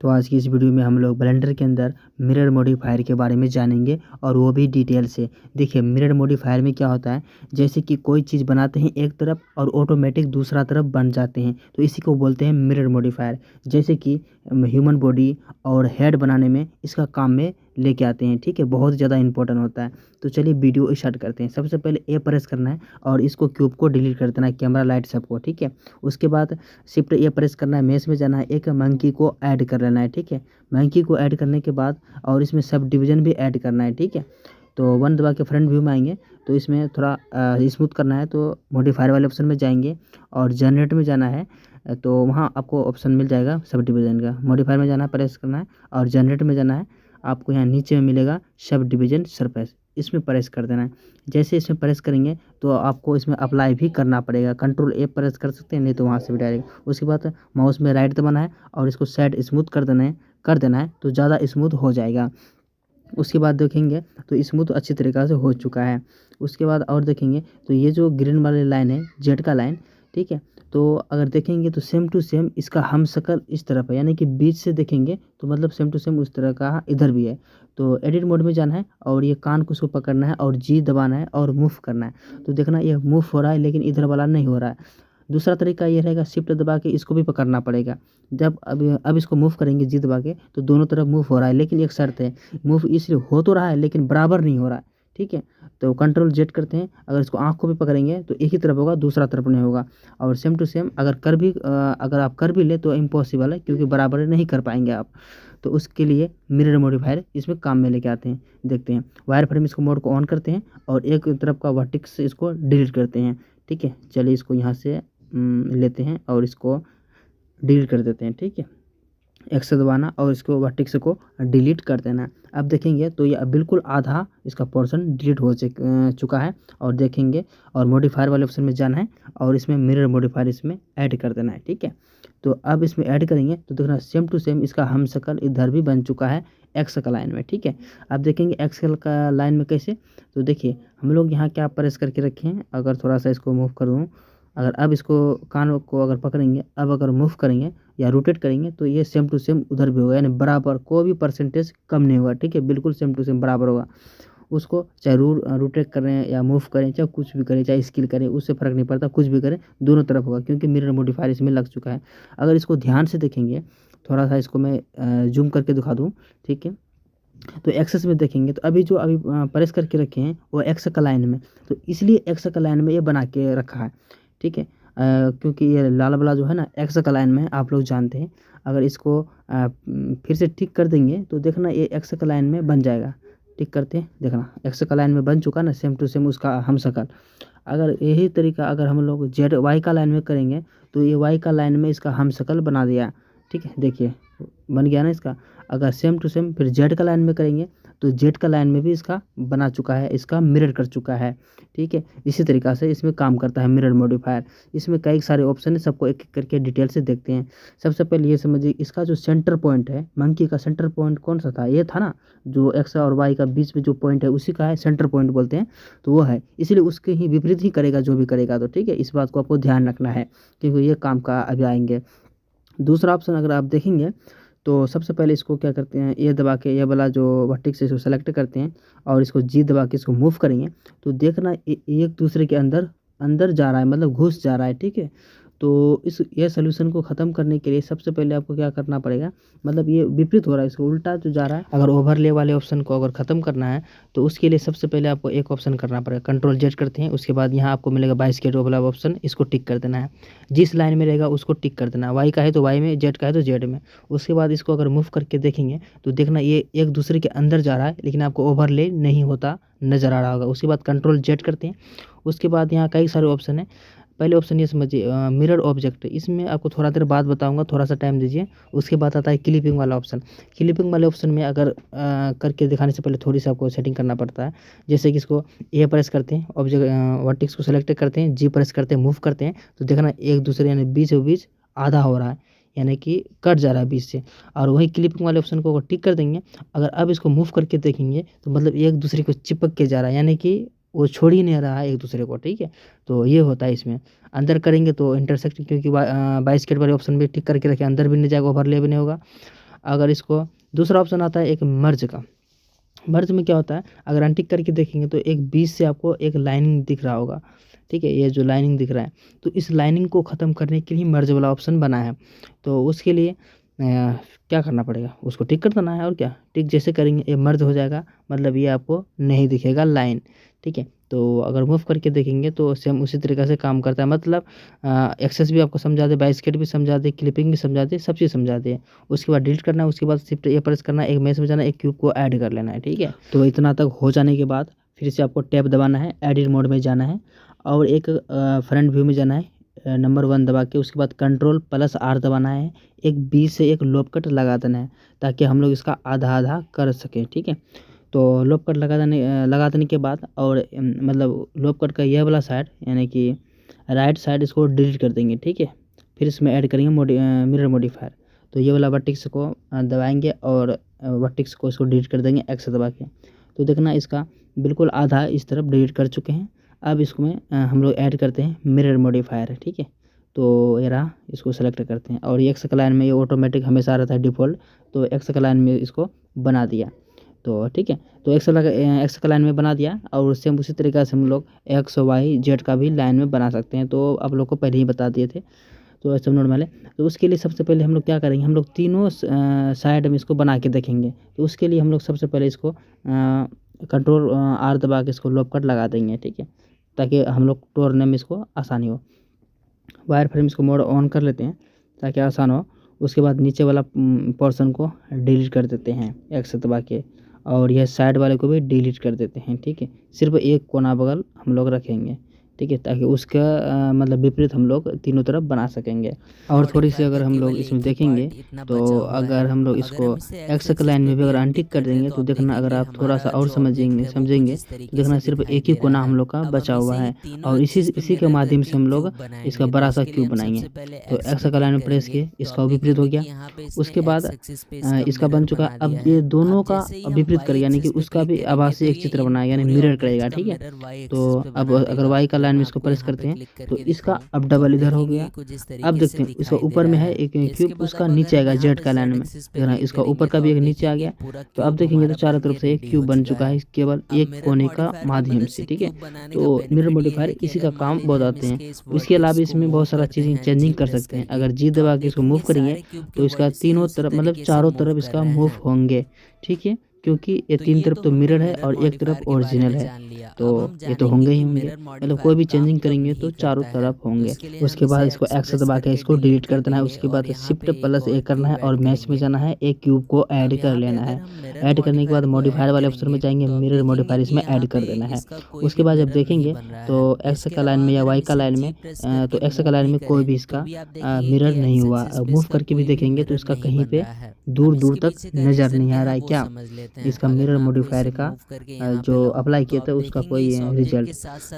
तो आज की इस वीडियो में हम लोग ब्लेंडर के अंदर मिरर मॉडिफायर के बारे में जानेंगे और वो भी डिटेल से। देखिए मिरर मॉडिफायर में क्या होता है, जैसे कि कोई चीज़ बनाते हैं एक तरफ और ऑटोमेटिक दूसरा तरफ बन जाते हैं, तो इसी को बोलते हैं मिरर मॉडिफायर। जैसे कि ह्यूमन बॉडी और हेड बनाने में इसका काम में लेके आते हैं। ठीक है, बहुत ज़्यादा इंपॉर्टेंट होता है। तो चलिए वीडियो स्टार्ट करते हैं। सबसे पहले ए प्रेस करना है और इसको क्यूब को डिलीट कर देना है, कैमरा लाइट सबको। ठीक है, उसके बाद शिफ्ट ए प्रेस करना है, मेश में जाना है, एक मंकी को ऐड कर लेना है। ठीक है, मंकी को ऐड करने के बाद और इसमें सब डिवीज़न भी ऐड करना है। ठीक है, तो वन दबा के फ्रंट व्यू में आएंगे तो इसमें थोड़ा स्मूथ करना है, तो मॉडिफायर वाले ऑप्शन में जाएंगे और जनरेट में जाना है। तो वहाँ आपको ऑप्शन मिल जाएगा सब डिवीज़न का। मॉडिफायर में जाना है, प्रेस करना है और जनरेट में जाना है। आपको यहाँ नीचे में मिलेगा सब डिवीज़न सरफेस, इसमें प्रेस कर देना है। जैसे इसमें प्रेस करेंगे तो आपको इसमें अप्लाई भी करना पड़ेगा। कंट्रोल ए प्रेस कर सकते हैं, नहीं तो वहाँ से भी डायरेक्ट। उसके बाद माउस में राइट दबाना है और इसको सेट स्मूथ कर देना है तो ज़्यादा स्मूथ हो जाएगा। उसके बाद देखेंगे तो स्मूथ अच्छी तरीक़ा से हो चुका है। उसके बाद और देखेंगे तो ये जो ग्रीन वाली लाइन है जेड का लाइन, ठीक है, तो अगर देखेंगे तो सेम टू सेम इसका हमशक्ल इस तरफ है, यानी कि बीच से देखेंगे तो मतलब सेम टू सेम उस तरह का इधर भी है। तो एडिट मोड में जाना है और ये कान को उसको पकड़ना है और जी दबाना है और मूव करना है। तो देखना ये मूव हो रहा है लेकिन इधर वाला नहीं हो रहा है। दूसरा तरीका ये रहेगा, शिफ्ट दबा के इसको भी पकड़ना पड़ेगा। जब अब इसको मूव करेंगे जी दबा के तो दोनों तरफ मूव हो रहा है, लेकिन एक शर्त है, मूव इसलिए हो तो रहा है लेकिन बराबर नहीं हो रहा है। ठीक है, तो कंट्रोल जेड करते हैं। अगर इसको आँख को भी पकड़ेंगे तो एक ही तरफ होगा, दूसरा तरफ नहीं होगा। और सेम टू सेम अगर आप कर भी ले तो इम्पॉसिबल है, क्योंकि बराबर नहीं कर पाएंगे आप। तो उसके लिए मिरर मॉडिफायर इसमें काम में लेके आते हैं। देखते हैं वायर फ्रेम, इसको मोड को ऑन करते हैं और एक तरफ का वर्टेक्स इसको डिलीट करते हैं। ठीक है, चलिए इसको यहाँ से लेते हैं और इसको डिलीट कर देते हैं। ठीक है, एक्स दबाना और इसको वर्टेक्स को डिलीट कर देना। अब देखेंगे तो ये बिल्कुल आधा इसका पोर्शन डिलीट हो चुका है। और देखेंगे और मॉडिफायर वाले ऑप्शन में जाना है और इसमें मिरर मॉडिफायर इसमें ऐड कर देना है। ठीक है, तो अब इसमें ऐड करेंगे तो देखना सेम टू सेम इसका हमशक्ल इधर भी बन चुका है एक्स का लाइन में। ठीक है, अब देखेंगे एक्स का लाइन में कैसे। तो देखिए हम लोग यहाँ क्या प्रेस करके रखे हैं, अगर थोड़ा सा इसको मूव कर दूँ, अगर अब इसको कान को अगर पकड़ेंगे, अब अगर मूव करेंगे या रोटेट करेंगे तो ये सेम टू सेम उधर भी होगा, यानी बराबर, कोई भी परसेंटेज कम नहीं होगा। ठीक है, बिल्कुल सेम टू सेम बराबर होगा। उसको चाहे रोटेट करें या मूव करें, चाहे कुछ भी करें, चाहे स्किल करें, उससे फ़र्क नहीं पड़ता, कुछ भी करें दोनों तरफ होगा, क्योंकि मिरर मॉडिफायर इसमें लग चुका है। अगर इसको ध्यान से देखेंगे, थोड़ा सा इसको मैं जूम करके दिखा दूँ। ठीक है, तो एक्सेस में देखेंगे तो अभी प्रेस करके रखे हैं वो एक्स का लाइन में, तो इसलिए एक्स का लाइन में ये बना के रखा है। ठीक है, क्योंकि ये लाल वाला जो है ना एक्स का लाइन में है, आप लोग जानते हैं। अगर इसको फिर से ठीक कर देंगे तो देखना ये एक्स का लाइन में बन जाएगा। टिक करते हैं, देखना एक्स का लाइन में बन चुका ना, सेम टू सेम उसका हमशक्ल। अगर यही तरीका अगर हम लोग जेड वाई का लाइन में करेंगे तो ये वाई का लाइन में इसका हमशक्ल बना दिया। ठीक है, देखिए बन गया ना इसका। अगर सेम टू सेम फिर जेड का लाइन में करेंगे तो जेड का लाइन में भी इसका बना चुका है, इसका मिरर कर चुका है। ठीक है, इसी तरीक़ा से इसमें काम करता है मिरर मॉडिफायर। इसमें कई सारे ऑप्शन है, सबको एक एक करके डिटेल से देखते हैं। सबसे पहले ये समझिए, इसका जो सेंटर पॉइंट है, मंकी का सेंटर पॉइंट कौन सा था, ये था ना, जो एक्स और वाई का बीच में जो पॉइंट है उसी का है सेंटर पॉइंट बोलते हैं, तो वो है, इसलिए उसके ही विपरीत ही करेगा जो भी करेगा। तो ठीक है, इस बात को आपको ध्यान रखना है, क्योंकि ये काम का अभी आएंगे। दूसरा ऑप्शन अगर आप देखेंगे तो सबसे पहले इसको क्या करते हैं, ये दबा के ये वाला जो वर्टेक्स है इसको सेलेक्ट करते हैं और इसको जी दबा के इसको मूव करेंगे तो देखना एक दूसरे के अंदर अंदर जा रहा है, मतलब घुस जा रहा है। ठीक है, तो ये सोल्यूशन को ख़त्म करने के लिए सबसे पहले आपको क्या करना पड़ेगा, मतलब ये विपरीत हो रहा है, इसको उल्टा जो जा रहा है। अगर ओवरले वाले ऑप्शन को अगर ख़त्म करना है तो उसके लिए सबसे पहले आपको एक ऑप्शन करना पड़ेगा, कंट्रोल जेड करते हैं। उसके बाद यहाँ आपको मिलेगा बाइस्केट वाला ऑप्शन, इसको टिक कर देना है। जिस लाइन में रहेगा उसको टिक कर देना है, वाई का है तो वाई में, जेड का है तो जेड में। उसके बाद इसको अगर मूव करके देखेंगे तो देखना ये एक दूसरे के अंदर जा रहा है, लेकिन आपको ओवरले नहीं होता नज़र आ रहा होगा। उसके बाद कंट्रोल जेड करते हैं। उसके बाद यहाँ कई सारे ऑप्शन हैं। पहले ऑप्शन ये समझिए मिरर ऑब्जेक्ट, इसमें आपको थोड़ा देर बाद बताऊंगा, थोड़ा सा टाइम दीजिए। उसके बाद आता है क्लिपिंग वाला ऑप्शन। क्लिपिंग वाले ऑप्शन में अगर करके दिखाने से पहले थोड़ी सा आपको सेटिंग करना पड़ता है। जैसे कि इसको ए प्रेस करते हैं, ऑब्जेक्ट वर्टेक्स को सेलेक्ट करते हैं, जी प्रेस करते हैं, मूव करते हैं, तो देखना एक दूसरे यानी बीच आधा हो रहा है, यानी कि कट जा रहा है बीच से। और वही क्लिपिंग वाले ऑप्शन को अगर टिक कर देंगे, अगर अब इसको मूव करके देखेंगे तो मतलब एक दूसरे को चिपक के जा रहा है, यानी कि वो छोड़ ही नहीं रहा है एक दूसरे को। ठीक है, तो ये होता है इसमें। अंदर करेंगे तो इंटरसेक्ट, क्योंकि बाइस्केट वाले ऑप्शन भी टिक करके रखें, अंदर भी नहीं जाएगा, ओवरले भी नहीं होगा। अगर इसको दूसरा ऑप्शन आता है एक मर्ज का। मर्ज में क्या होता है, अगर अनटिक करके देखेंगे तो एक बीच से आपको एक लाइनिंग दिख रहा होगा, ठीक है, ये जो लाइनिंग दिख रहा है, तो इस लाइनिंग को ख़त्म करने के लिए मर्ज वाला ऑप्शन बना है। तो उसके लिए क्या करना पड़ेगा, उसको टिक कर देना है, और क्या, टिक जैसे करेंगे ये मर्ज हो जाएगा, मतलब ये आपको नहीं दिखेगा लाइन, ठीक है। तो अगर मूव करके देखेंगे तो सेम उसी तरीक़े से काम करता है, मतलब एक्सेस भी आपको समझा दे, बाइस्केट भी समझा दे, क्लिपिंग भी समझा दे, सब चीज़ समझा दे। उसके बाद डिलीट करना है, उसके बाद शिफ्ट ए प्रेस करना है, एक मैश में जाना है, एक क्यूब को ऐड कर लेना है, ठीक है। तो इतना तक हो जाने के बाद फिर से आपको टैब दबाना है, एडिट मोड में जाना है और एक फ्रंट व्यू में जाना है, नंबर 1 दबा के, उसके बाद Ctrl+R दबाना है, एक बीच से एक लोप कट लगा देना है ताकि हम लोग इसका आधा आधा कर सकें, ठीक है। तो लोप कट लगा देने के बाद और मतलब लोप कट का यह वाला साइड यानी कि राइट साइड इसको डिलीट कर देंगे, ठीक है। फिर इसमें ऐड करेंगे मिरर मॉडिफायर, तो ये वाला वर्टेक्स को दबाएंगे और वर्टेक्स को इसको डिलीट कर देंगे एक्स दबा के। तो देखना इसका बिल्कुल आधा इस तरफ डिलीट कर चुके हैं। अब इसमें हम लोग ऐड करते हैं मिरर मॉडिफायर, ठीक है। तो ये रहा, इसको सेलेक्ट करते हैं और एक्स लाइन में ये ऑटोमेटिक हमेशा रहता है डिफ़ॉल्ट, तो एक्स लाइन में इसको बना दिया, तो ठीक है। तो एक्स का लाइन में बना दिया और सेम उसी तरीक़े से हम लोग एक्स वाई जेड का भी लाइन में बना सकते हैं, तो आप लोग को पहले ही बता दिए थे। तो ऐसे नोट वाले, तो उसके लिए सबसे पहले हम लोग क्या करेंगे, हम लोग तीनों साइड में इसको बना के देखेंगे। तो उसके लिए हम लोग सबसे पहले इसको Ctrl+R दबा के इसको लोप कट लगा देंगे, ठीक है, ताकि हम लोग तोड़ने में इसको आसानी हो। वायर फ्रेम इसको मोड ऑन कर लेते हैं ताकि आसान हो। उसके बाद नीचे वाला पोर्शन को डिलीट कर देते हैं एक्स दबा के, और यह साइड वाले को भी डिलीट कर देते हैं, ठीक है। सिर्फ एक कोना बगल हम लोग रखेंगे, ठीक है, ताकि उसका मतलब विपरीत हम लोग तीनों तरफ बना सकेंगे। और थोड़ी सी अगर हम लोग इसमें देखेंगे तो अगर हम लोग इसको एक्स के लाइन में भी अगर अनटिक कर देंगे तो देखना, अगर आप थोड़ा सा और समझेंगे तो देखना सिर्फ एक ही कोना हम लोग का बचा हुआ है, और इसी के माध्यम से हम लोग इसका बड़ा सा क्यूब बनाएंगे। तो एक्स का लाइन में प्रेस किए, इसका विपरीत हो गया। उसके बाद इसका बन चुका। अब ये दोनों का विपरीत करेगा, यानी कि उसका भी आभासी एक चित्र बनाएगा, यानी मिरर करेगा, ठीक है। तो अब अगर वाई का लाइन में इसको प्रेस करते हैं तो इसका अब डबल इधर हो गया। अब देखते हैं इसका ऊपर में है एक क्यूब, उसका नीचे आएगा जेड का लाइन में, देखना इसका ऊपर का भी एक नीचे आ गया। तो अब देखेंगे तो चारों तरफ से एक क्यूब बन चुका है केवल एक कोने का माध्यम से, ठीक है। तो मिरर मॉडिफायर इसी का काम बहुत आते हैं। इसके अलावा इसमें बहुत सारा चीज़ें चेंजिंग कर सकते हैं। अगर जी दबा के इसको मूव करेंगे तो इसका तीनों तरफ मतलब चारों तरफ इसका मूव होंगे, ठीक है, क्योंकि ये तीन तरफ तो मिरर है और एक तरफ ओरिजिनल है, तो ये तो होंगे ही होंगे, मतलब कोई भी चेंजिंग करेंगे तो चारों तरफ होंगे। उसके बाद इसको एक्स दबा के इसको डिलीट कर देना है। उसके बाद Shift+A करना है और मैच में जाना है, एक क्यूब को ऐड कर लेना है। ऐड करने के बाद मॉडिफायर वाले ऑप्शन में जाएंगे, मिरर मॉडिफायर इसमें ऐड कर देना है। उसके बाद जब देखेंगे तो एक्स का लाइन में या वाई का लाइन में तो एक्स का लाइन में कोई भी इसका मिरर नहीं हुआ। मूव करके भी देखेंगे तो इसका कहीं पे दूर दूर तक नज़र नहीं आ रहा है। क्या इसका मिरर मॉडिफायर का जो अप्लाई किया था उसका कोई रिजल्ट।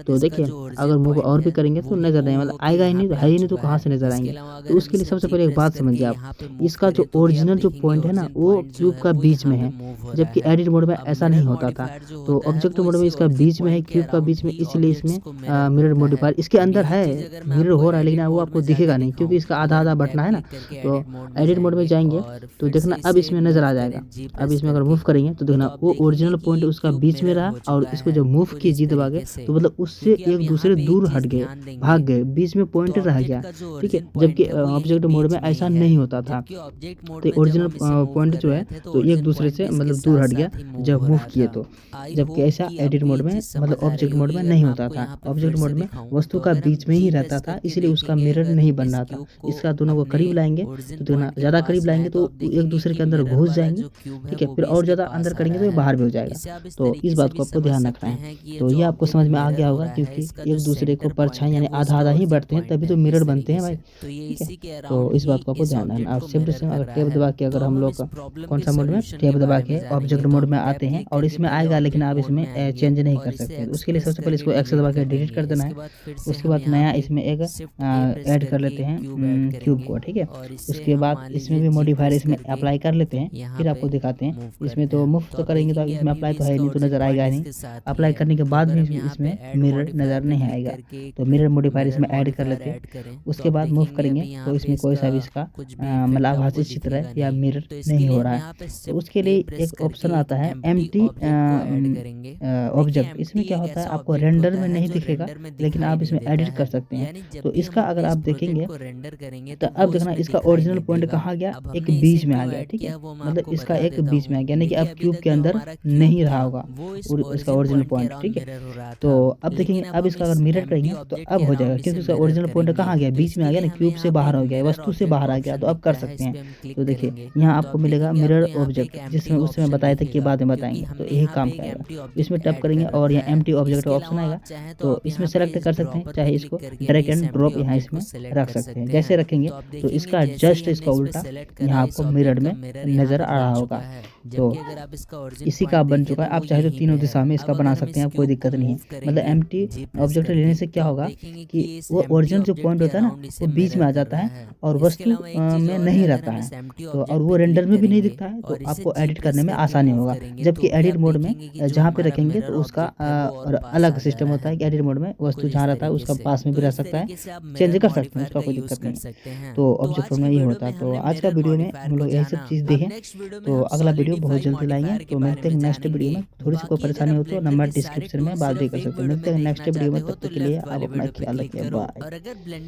तो देखिए अगर मूव और भी करेंगे तो नज़र नहीं, मतलब आएगा ही नहीं, है ही नहीं, तो कहाँ से नज़र आएंगे। तो उसके लिए सबसे पहले एक बात समझिए आप, इसका जो ओरिजिनल जो पॉइंट है ना वो क्यूब का बीच में है, जबकि एडिट मोड में ऐसा नहीं होता था। तो ऑब्जेक्ट मोड में इसका बीच में है, क्यूब का बीच में, इसलिए इसमें मिरर मॉडिफायर इसके अंदर है, मिरर हो रहा है, लेकिन वो आपको दिखेगा नहीं क्योंकि इसका आधा आधा बटना है ना। तो एडिट मोड में जाएंगे तो देखना अब इसमें नज़र आ जाएगा। अब इसमें अगर मूव करेंगे तो देखना वो ओरिजिनल पॉइंट उसका बीच में रहा, और इसको जब मूव किए जी दबा के तो मतलब उससे एक दूसरे दूर हट गए, भाग गए, बीच में पॉइंट रह गया, ठीक है। जबकि ऑब्जेक्ट मोड में ऐसा नहीं होता था। तो ओरिजिनल पॉइंट जो है तो एक दूसरे से मतलब दूर हट गया जब मूव किए तो, जबकि ऐसा एडिट मोड में मतलब ऑब्जेक्ट मोड में नहीं होता था। ऑब्जेक्ट मोड में वस्तु का बीच में ही रहता था, इसलिए उसका मिरर नहीं बन रहा था। इसका दोनों को करीब लाएंगे तो देखना ज़्यादा करीब लाएंगे तो एक दूसरे के अंदर घुस जाएंगे, ठीक है। फिर और ज़्यादा अंदर करेंगे तो ये बाहर भी हो जाएगा। तो इस बात को आपको ध्यान रखना है। तो ये आपको समझ में आ गया होगा, क्योंकि एक दूसरे को परछाई यानी आधा आधा ही बढ़ते हैं तभी तो मिरर बनते हैं भाई, ठीक है। तो इस बात को आपको ध्यान रखना। आप शिफ्ट से अगर टैब दबा के अगर हम लोग कौन सा मोड में टैब दबा के ऑब्जेक्ट मोड में आते हैं और इसमें आएगा, लेकिन आप इसमें चेंज नहीं कर सकते। तो उसके लिए सबसे पहले इसको एक्स दबा के डिलीट कर देना है। उसके बाद नया इसमें एक ऐड कर लेते हैं क्यूब को, ठीक है। उसके बाद इसमें भी मॉडिफायर इसमें अप्लाई कर लेते हैं, फिर आपको दिखाते हैं। इसमें तो मुफ्त तो करेंगे तो इसमें अप्लाई तो है नहीं, तो नज़र आएगा नहीं। अप्लाई करने के बाद भी इसमें मिरर नज़र नहीं आएगा। तो मिरर मॉडिफायर इसमें ऐड कर लेते हैं। उसके बाद मूव करेंगे तो इसमें कोई सा भी इसका मतलब आभासी चित्र है या मिरर नहीं हो रहा है। तो उसके लिए एक ऑप्शन आता है एम्प्टी ऑब्जेक्ट। इसमें क्या होता है, आपको रेंडर में नहीं दिखेगा, लेकिन आप इसमें एडिट कर सकते हैं। तो इसका अगर आप देखेंगे तो अब देखना इसका ओरिजिनल पॉइंट कहाँ गया, एक बीच में आ गया। ठीक है, मतलब इसका एक बीच में आ गया, यानी कि अब क्यूब के अंदर नहीं रहा होगा इसका ओरिजिनल पॉइंट। ठीक है, तो अब देखेंगे, अब इसका अगर मिरर करेंगे तो अब हो जाएगा, क्योंकि इसका ओरिजिनल पॉइंट कहाँ गया, बीच में आ गया ना, क्यूब से बाहर हो गया, वस्तु से बाहर आ गया। तो अब कर सकते हैं। तो देखिए यहाँ आपको मिलेगा मिरर ऑब्जेक्ट, जिसमें उस समय बताए थे कि बाद में बताएंगे। तो यही काम करेगा, इसमें टैप करेंगे और यहाँ एम्प्टी ऑब्जेक्ट का ऑप्शन आएगा। तो इसमें सेलेक्ट कर सकते हैं, चाहे इसको ड्रैग एंड ड्रॉप यहाँ इसमें रख सकते हैं। जैसे रखेंगे तो इसका जस्ट इसका उल्टा यहाँ आपको मिरर में नजर आ रहा होगा। तो इसी का बन चुका है। आप चाहे तो तीनों दिशा में इसका बना सकते हैं, आप कोई दिक्कत नहीं है। मतलब एम्प्टी ऑब्जेक्ट लेने से क्या होगा कि वो ओरिजिनल जो पॉइंट होता है ना, वो बीच में आ जाता है और वस्तु में नहीं रहता है। तो और वो रेंडर में भी नहीं दिखता है, तो आपको एडिट करने में आसानी होगा। जबकि एडिट मोड में जहाँ पे रखेंगे तो उसका अलग सिस्टम होता है कि एडिट मोड में वस्तु जहाँ रहता है उसका पास में भी रह सकता है, चेंज कर सकते हैं, उसका कोई दिक्कत नहीं। तो ऑब्जेक्ट में ये होता है। तो आज का वीडियो में हम लोग यही सब चीज़ देखें। तो अगला वीडियो बहुत जल्दी लाएंगे। तो मिलते हैं नेक्स्ट वीडियो में। थोड़ी सी कोई परेशानी हो तो नंबर डिस्क्रिप्शन में बात भी कर सकते हैं। मिलते हैं नेक्स्ट वीडियो में, तब तक के लिए आप अपना ख्याल रखिए। बाय।